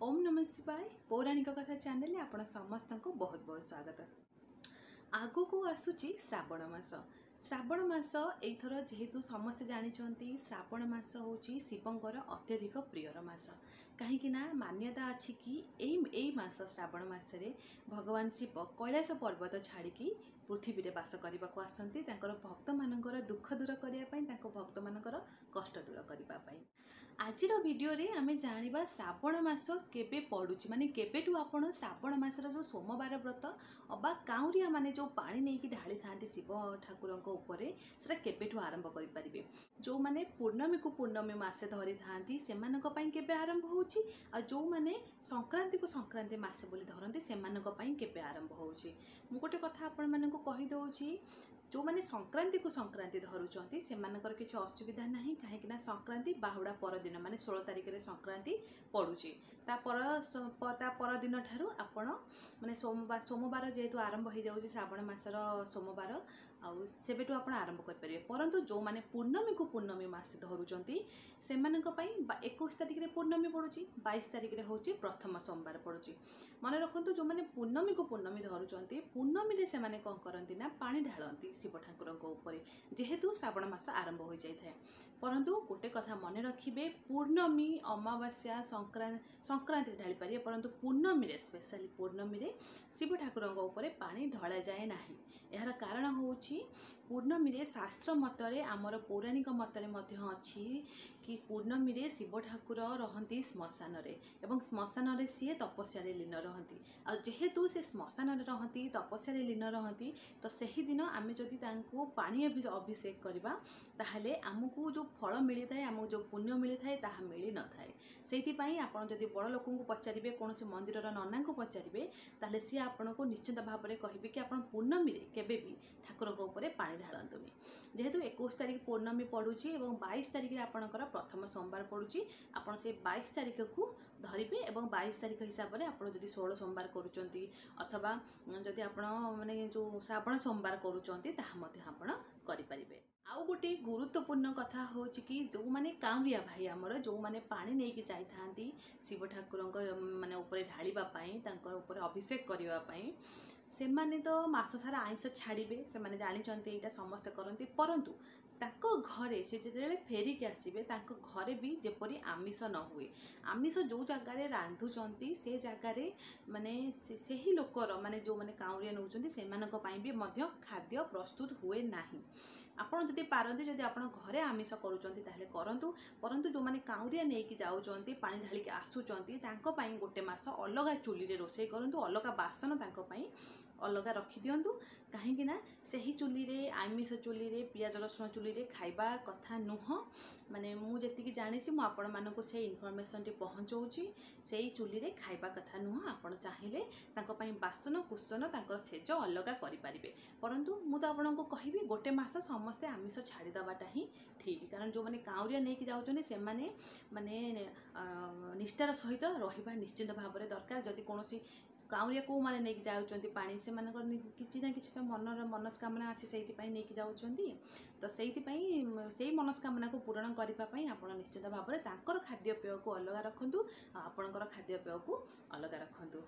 ओम नमः शिवाय पौराणिक कथा चैनल आपण समस्त को बहुत बहुत स्वागत। आगु को आसुची श्रावण मास। श्रावण मास एथर जेहेतु समस्त जानिछंती श्रावण मास होची शिवंकर अत्यधिक प्रियर मास। कहीं मान्यता अच्छी कि एई मास श्रावण मास रे भगवान शिव कैलाश पर्वत छाड़ी पृथ्वी रे बास करने को आसती भक्त मानकर दुख दूर करने भक्त मानकर कष्ट दूर करने। आजिर वीडियो रे आमे जानिबा श्रावण मास केबे पड़ुची माने केबेठू आपण श्रावण मासर जो सोमवार व्रत अबा काउरिया माने जो पानी नहीं कि ढाली थांती शिव ठाकुरंक उपरे सेटा केबेठू आरंभ करि परिबे। जो माने पूर्णमी को पूर्णमी मासे धरि थांती सेमानक पई केबे आरंभ होउची आ जो माने संक्रांति को संक्रांति मासे बोली धरंती सेमानक पई केबे आरंभ होउची। मु गोटे कथा आपण मानक कहि दउची जो माने संक्रांति को संक्रांति धरुचंती सेमानकर किछि असुविधा नाही काहेकि संक्रांति बाहुड़ा पर दिन माने 16 तारिख रे संक्रांति पड़ुची ता पर दिन ठारू आपण माने सोमवार जेहेतु आरंभ हो जाउची श्रावण मासर सोमवार आउ सेबेटू आपण आरंभ कर परिबे। परंतु जो माने पूर्णमी को पूर्णमी मास धरुचंती सेमानक पई 21 तारिख रे पूर्णमी पड़ुची 22 तारिख रे होची प्रथम सोमवार पड़ुची। मन रखंतु जो माने पूर्णमी को पूर्णमी धरुचंती पूर्णमी रे सेमाने कोन करंती ना पानी ढालंती शिव ठाकुरंक उपरे जेहेतु श्रावण मास आरंभ हो जाय थाए। परंतु गोटे कथा मन रखिबे पूर्णमी अमावास्या संक्रांति ढाली पारे परंतु पूर्णमी रे स्पेशली पूर्णमी रे शिव ठाकुरंक उपरे पानी ढला जाए नाही। यार कारण होउची पूर्णमी रे शास्त्र मतरे आमर पौराणिक मतरे मध्य अछि कि पूर्णमी रे शिव ठाकुर रहंती श्मशान रे एवं श्मशान रे सी तपस्या रे लीन रहंती आ जेहेतु से श्मशान रे रहंती तपस्या रे लीन रहंती तो सही दिन आमे जदि तांको पानी अभिषेक करबा ताहले आमको जो फल मिली थाए आमको जो पुण्य मिली थाए ताहा मिली न थाए। सेति पई आपण जदि बड़ लोकन को पचारिबे कोनोसी मंदिर रा नन्ना को पचारिबे ताहले सी आपण को निश्चित भाव में कहिबे कि आपण पूर्णमी रे केबे भी ठाकुर को ऊपर पानी ढालंतुनी। जेहेतु 21 तारिख पूर्णमी पड़ुची एवं 22 तारिख रे आपणकर प्रथम सोमवार पड़ुची आपण से 22 तारिख को धरिबे एवं 22 तारिख हिसाब रे आपण जदि 16 सोमवार करूचंती अथवा जदि आपण माने जो श्रावण सोमवार करूचंती ताहा मध्ये आपण करि परिबे। आउ गोटे गुरुत्वपूर्ण कथा होची कि जो माने काउरिया भाई आमर जो माने पानी नहीं कि जाई थांती शिव ठाकुरंक माने ऊपर ढालिबा पई तांकर ऊपर अभिषेक करिबा पई से माने तो मास सारा आइंस छाड़िबे से माने जानि चंती एटा समस्त करंती परंतु ताको घरे से जेतेले फेरी के आसीबे ताको घरे भी जेपरी आमिष न हुए आमिष जो जगह रे रांधु चंती से जगह रे माने से ही लोकर माने जो माने काउरिया नउचंती सेमानक पई भी मध्य खाद्य प्रस्तुत हुए नाही। आपण जदि पारंती जदि आपण घरे आमिष करूचंती ताहले करंतु परंतु जो माने काउरिया नै कि जाउचंती पानी ढाली के आसुचंती तांको पई गोटे मास अलगा चुली रे रोसई करंतु अलगा बासन तांको पई अलगा रखी दियंतु कहीं ना सही चुली रे आमिष चुली रे पियाज रसुण चुली रे खाइबा कथा नुह माने मु जेतिकी जानि छि मु आपण मानको से इनफॉरमेशन टी पहुंचौची सेही चुली रे खाइबा कथा नुह आपण चाहिले तांको पई बासन कुसन तांकर सेज अलगा करि परिबे। परंतु मु तो आपनको कहिबी गोटे मास समस्ते आमिष छाड़ी दबाटा ही ठीक कारण जो माने काउरिया नै कि जाउचनी से माने निष्ठार सहित रहिबा निश्चित भाव में दरकार। जदि कोनोसी काउरिया को माने नहीं जाउचंती पानी से मानकर किछि ना किछि तो मनर मनस्कामना अछि सेति पई नहीं जाउचंती तो सेति पई सेही मनस्कामना को पूर्ण करिपा पई आपण निश्चित भाव में तांकर खाद्य पेय को अलग रखंतु आपणकर खाद्य पेय को अलग रखंतु।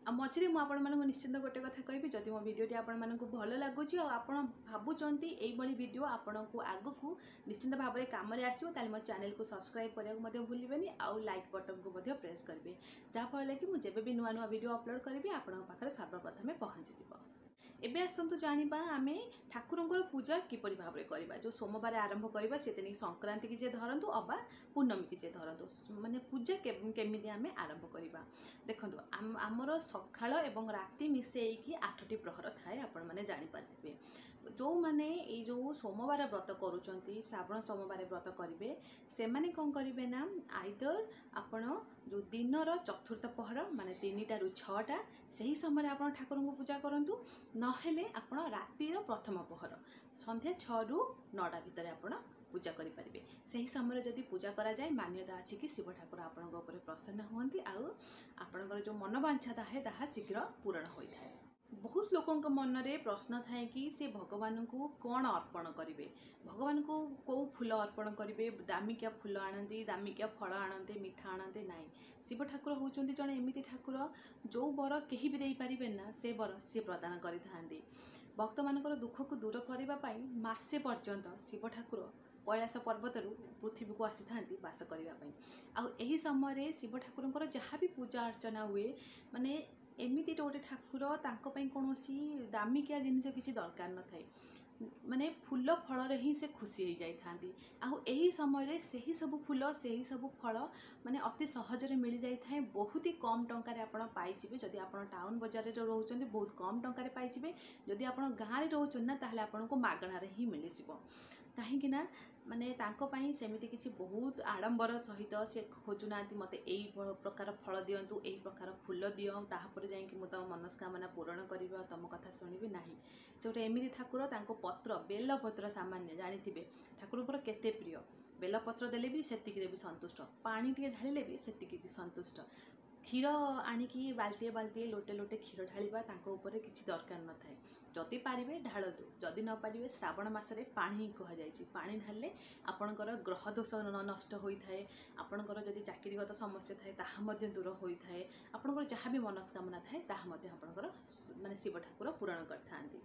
आ मझे मुझे निश्चित गोटे कथा कहबी जदि मो भिडियोटी आपको भल लगुच आप भावुंट यही भिडियो आपन को आग को निश्चित भाव में कम आसो ताले मो चैनल को सब्सक्राइब करने को भूलें आउ लाइक बटन को प्रेस करेंगे जहाँफल कि मुझे भी नुआ नुआ भिडियो अपलोड करी आपण पाखे सर्वप्रथमे पहुँची। एबे आसंतु जानिबा आमे ठाकुरंकर पूजा किपरि भाव में करबा जो सोमवार आरंभ करबा सेते संक्रांति की जे धरंतु अबा पूर्णमी की जे धरंतु माने पूजा केमिति आमे आरंभ करबा देखंतु आमर सखाळ एवं राति मिसेई कि 8टी प्रहर थाए आपण माने जानि पारथिबे। जो माने ए जो सोमवार व्रत करूचंती श्रावण सोमवार व्रत करिवे से माने कोन करिवे ना आइदर आपण जो दिनर चतुर्थ पहर माने 3टा रु 6टा सही समय आपण ठाकुर को पूजा करंतु नहेले आपण रातिर प्रथम पहर संध्या 6 रु 9टा भितर आपण पूजा करि परिबे। सही समय जदि पूजा करा जाए मान्यता अछि कि शिव ठाकुर आपण ऊपर प्रसन्न होंती आउ आपणकर जो मनोवांछा ताहे ताहा शीघ्र पूर्ण होई थाए। बहुत लोकों मनरे प्रश्न थाए कि से भगवान को कौन अर्पण करेंगे, भगवान को कौ फूल अर्पण करेंगे, दामिकिया फूल आनती, दामिकिया फल आनते, मिठा आनते ना। शिव ठाकुर होउचंती जड़े एमती ठाकुर जो बर कहीं भी दे पारे ना से बर सी प्रदान करिथांती। भक्त मानकर दुख को दूर करने मासे पर्यंत शिव ठाकुर कैलाश पर्वत पृथ्वी को आसी था बास करने। आई समय शिव ठाकुर जहाँ भी पूजा अर्चना हुए माने एमती गोटे ठाकुर तांको कौन दामिकिया जिनिस किसी दरकार न थाए, माने फूल फल ही से खुशी हो जाती। आई समय से ही सब फूल से ही सब फल माने अति सहजरे मिल जाए, बहुत ही कम टंकार आपड़ पाइबे। जदि आप टाउन बजार रोचे बहुत कम टंकार पाइबे, जदि आप गाँव में रोचन ना ताहले आपन को मागणार ही मिल कहीं माने तांको पाई सेमिति किछि बहुत आडंबर सहित से खोजुना मते एई प्रकार फल दियंतु, एई प्रकार फूल दियो, ताहापर जाई कि मु तम मनस्कामना पूरण करिबा, तम कथा सुनिबि नाही। से गोटे एमिति ठाकुर तांको पत्र बेल पत्र सामान्य जानिथिबे ठाकुरଙ୍କର केते प्रिय, बेल पत्र देले भी सेतिकिरे भी संतुष्ट, पानी टिके ढालिले भी सेतिकि संतुष्ट, क्षीर आनिकी बाल्टीए बाल्टीए लोटे लोटे क्षीर ढालिबा तांको ऊपर किछि दरकार न थाए। जदि पारिबे ढालतु, जदि न पारिबे श्रावण मासरे पानी कह जाइछि, पानी ढालिले आपणकर ग्रह दोष नष्ट होइथाए, आपणकर जदि चाकरीगत समस्या थाए ताहा मध्ये दूर होइथाए, आपणकर जहाँ भी मनस्कामना थाए ताहा मध्ये आपणकर माने शिव ठाकुर पूरण करथांती।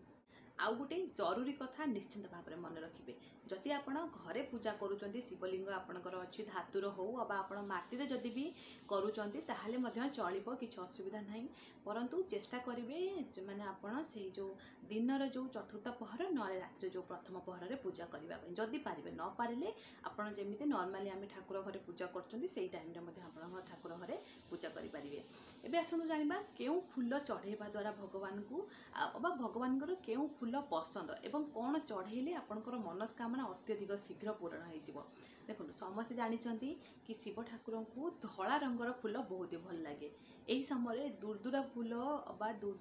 आउ गोटे जरूरी कथा निश्चिंत भाव में मन रखिए, जदि आप घरे पूजा करुँच शिवलिंग आपणकर अच्छी धातुर हो अबा आप माटी जदि भी करुँच ताहले मध्य चलिबो, किछि असुविधा नहीं, परंतु चेष्टा करेंगे माने आपण से जो दिनर जो चतुर्थ पहर न रात्रि जो प्रथम पहर रे पूजा करने, जदि पारे न पारे आपड़ जमी नर्माली आम ठाकुर घरे पूजा कर टाइम ठाकुर घरे पूजा करें। एबे आसनु जानिबा केउ फूल चढ़ेबा द्वारा भगवान को अबा भगवान केउ फूल पसंद एवं कौन चढ़ेले आपणकर मनस्कामना अत्यधिक शीघ्र पूरण हो। देखो समस्ते जानते कि शिव ठाकुर को धला रंगर फूल बहुत ही भल लगे। यही समय दूरदूरा फूल बा जो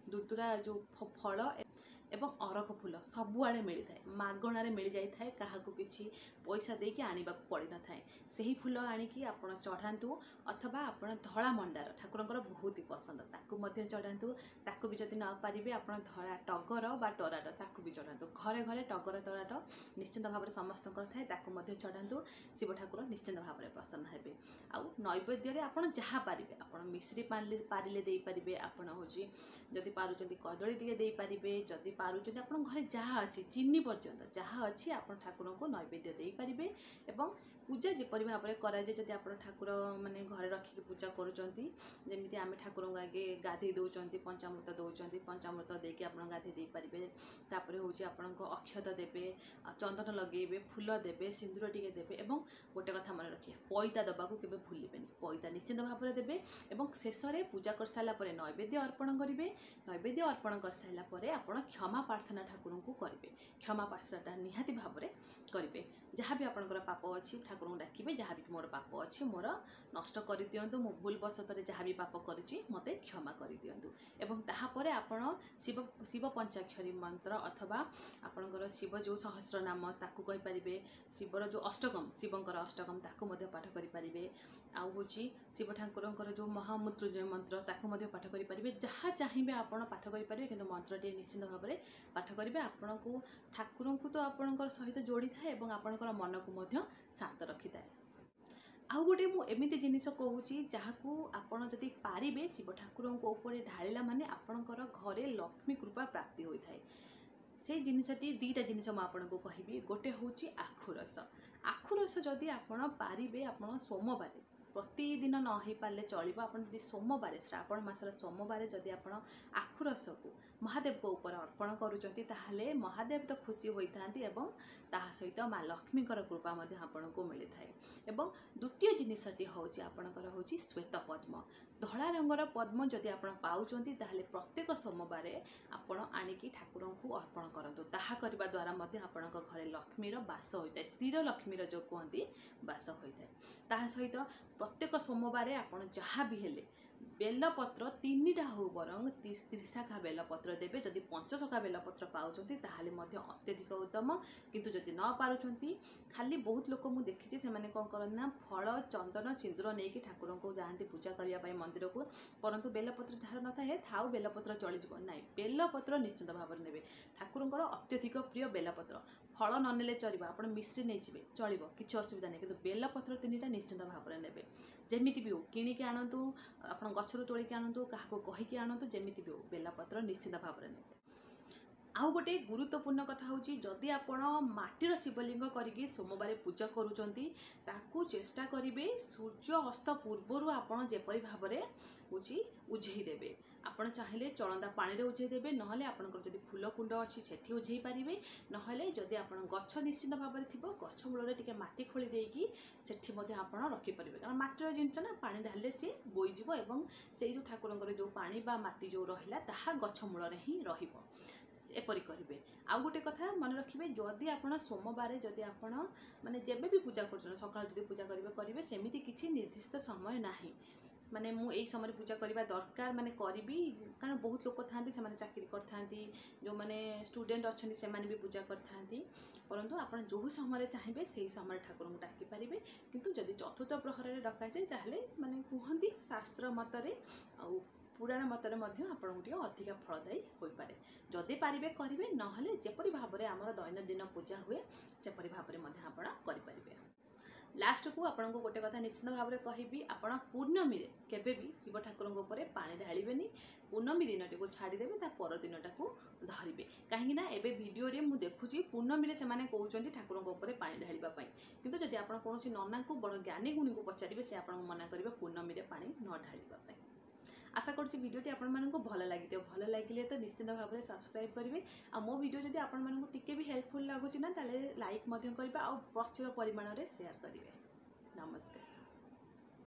दूरदूरा जो फल एवं अरख फूल सबुआड़े मिल थाए, मागणार मिल जाए, क्या किसी पैसा देके आने पड़ न थाए। से फूल आणिकी आप चढ़ातु, अथवा आप धला मंडार ठाकुरंकर बहुत ही पसंद ताकू चढ़ातु, ताकू भी जदि न पारे आप धला टगर बा टराट ताकू भी चढ़ातु। घरे घरे टगर टराट निश्चिंत भाव में समस्त थाए, ताकू चढ़ातु, शिव ठाकुर निश्चिंत भाव में प्रसन्न हेबे। आउ नैवेद्य आप जहाँ पारे आप मिश्री पारे दे पारे, आपड़ हूँ जदि पारुचंदी कदली टे दे पारे, जदि पारुचंदी आप घरे जहाँ अच्छी चीनी पर्यंत जहाँ अच्छी आप ठाकुर को नैवेद्य दे पारे। एवं पूजा जपरी भाव में कराए, जदि आप ठाकुर माने घरे रखिक पूजा करुँचंती, जमी आम ठाकुर आगे गाधे दौरान पंचामृत दौरान, पंचामृत देके आप गाधे दे पारे। तापर हूँ आपण अक्षत देवे, चंदन लगेबे, फूल देवे, सिंदूर टिके देवे, एवं गोटे कथा मन रखिए पैता दबाकू केबे भूलिबेनी, पैता निश्चित भाव में देवे। एवं शेष में पूजा कर सारा नैवेद्य अर्पण करेंगे, नैवेद्य अर्पण कर सारा आप क्षमा प्रार्थना ठाकुर को करेंगे, क्षमा प्रार्थना निहाती भाव में करेंगे। जहाँ भी आपंकर पाप अच्छी ठाकुर को डाकिबे, जहाँ भी मोर पाप अच्छी मोर नष्ट कर दियंतु, मो भूल वशत जहाँ भी पाप करी मते क्षमा कर दियंतु। एवं ताहापर आपण शिव शिव पंचाक्षरी मंत्र अथवा आपणकर शिव जो सहस्र नाम ताकू कहि परिबे, शिवर जो अष्टकम शिवंकर अष्टकम ताकू मध्य पाठ करि परिबे। आउ होची शिव ठाकुरंकर जो महामृत्युंजय मंत्र ताकू मध्य पाठ करि परिबे। जहाँ चाहिए आपण पाठ करि परिबे, किंतु मंत्रटी निश्चित भाव में पाठ करेंगे। आपण को ठाकुर को तो आपणकर सहित जोड़ी थाए एवं आपणकर मन को मध्य शांत रखी थाए। आउ गोटे मु एमिति जिनिस कहूँ जहाँ आपड़ जदि पारिबे शिव ठाकुर ऊपर ढालिला माने आपणकर घरे लक्ष्मी कृपा प्राप्ति होता है। से जिनसटी दीटा जिनिस मुझे कहबी, गोटे हूँ आखु रस। आखु रस जदि आपड़ पारिबे, आपड़ सोमवार प्रतिदिन न हो पारे चलो, आप सोमवार श्रावण मासर सोमवार जदि आप आखु रस को महादेव को ऊपर अर्पण करुँच, ताहले महादेव तो खुशी होता एवं ताहा सहित माँ लक्ष्मीकर कृपा आपण को मिली थाए। एवं द्वितीय जिनसटी हूँ आपणकर हूँ श्वेत पद्म, धला रंगर पद्म जदि आप पाउचंती ताहले प्रत्येक सोमवार आपण आनिकी ठाकुर को अर्पण करंतु। ताहा करबा द्वारा मध्य आपणक घरे लक्ष्मीर बास होता है, स्थिर लक्ष्मीर जो कहती बास होता है। ताहा सहित प्रत्येक सोमवार आपण जहाँ भी हेले बेलपत्र 3टा हो बरং 30 बेलपत्र देवे। जदि 5 बेलपत्र पाउछंती ताहाले मध्य अत्यधिक उत्तम, किंतु जदि न पारुछंती खाली बहुत लोक मु देखिछि से माने कोन करन ना फल चंदन सिंदूर नेकी ठाकुर को जाती पूजा करने पाई मंदिर को, परंतु बेलपत्र जार न थाए थाउ बेलपत्र चली जीव ना, बेलपत्र निश्चित भाव में नेबे। ठाकुरंकर अत्यधिक प्रिय बेलपत्र, फल न नेले चलिबो, आपण मिश्री नहीं जिवे चलिबो, किछि असुविधा नहीं, किंतु बेलपत्र 3टा निश्चित भाव में नेबे। जेमिति भी हो किणिकी आणतु, आपण गछरु तोलिकी आणतु, काहाको कहिकी आणतु, जेमिति भी हो बेलपत्र निश्चित भाव में नेबे। आउ गोटे गुरुत्वपूर्ण कथा हूँ, जदि आपण माटीर शिवलिंग करिकी सोमवार पूजा करूचंती ताकू चेष्टा करिवे सूर्य अस्त पूर्वर आपण जेपरि भाव में होची उझेई देबे। आपण चाहिले चलंदा पानी रे उझेई देबे, नहले आपनकर जदि फूल कुंड अछि सेठी उझेई पारिबे, नहले जदि आपण गछ निश्चित भाव में थिबो गछ मूल रे टिके माटी खोली देकी सेठी मध्ये आपण रखि परिबे। कारण माटीर जिंस ना पानी ढाले से बोई जिवो एवं सेई जो ठाकुरंकर जो पानी बा माटी जो रहिला ताहा गछ मूल रे ही रहिबो, एपरी करेंगे। आउ गोटे कथा मन रखिए, जदि आप सोमवार जदि आप माने जेबे भी पूजा कर सका जब पूजा करेंगे सेमती किसी निर्दिष्ट समय ना, माने मु एई समय पूजा करबा दरकार माने करी, कारण बहुत लोक था से चाकरी करथांती, जो माने स्टूडेंट अच्छा से भी पूजा करथांती, परंतु आप जो समय चाहिए से समय ठाकुर को डाकी पारे। किंतु जदि चतुर्थ प्रहर में डका जाए ताहले माने कहती शास्त्र मतरे आउ पुराण मतरे मध्य आपन टिके अधिक फलदायी हो पारे। जदि पारिबे करिवे, नहले जेपरि भाव में आमर दैनंदिन पूजा हुए सेपरि भाव में मध्य आपण करि परिबे। लास्ट को आपन को गोटे कथा निश्चित भाव में कहबी, आपण पूर्णमी रे केबे भी शिव ठाकुर ऊपर पानी ढालिबेनी। पूर्णमी दिनटी को छाड़ी देबे, ता पर दिनटा को धरिबे। कहीं ना एबे वीडियो रे मु देखुची पूर्णमी रे से माने कहउचंती ठाकुर ऊपर पानी ढालिबा पई, किंतु जदि आपण कोनोसी नन्ना को बड़ ज्ञानी गुणी को पचारिबे से आपण मना करिवे पूर्णमी रे पानी न ढालिबा पई। आशा करूँ वीडियोटी आपण मानक भल लगी, भल लगे तो निश्चित भाव में सब्सक्राइब करेंगे। आ मो वीडियो जदि आपण मानक टिके भी हेल्पफुल लगुच ना ताले लाइक मध्य करिबा आ प्रचुर परिमाण रे शेयर करेंगे। नमस्कार।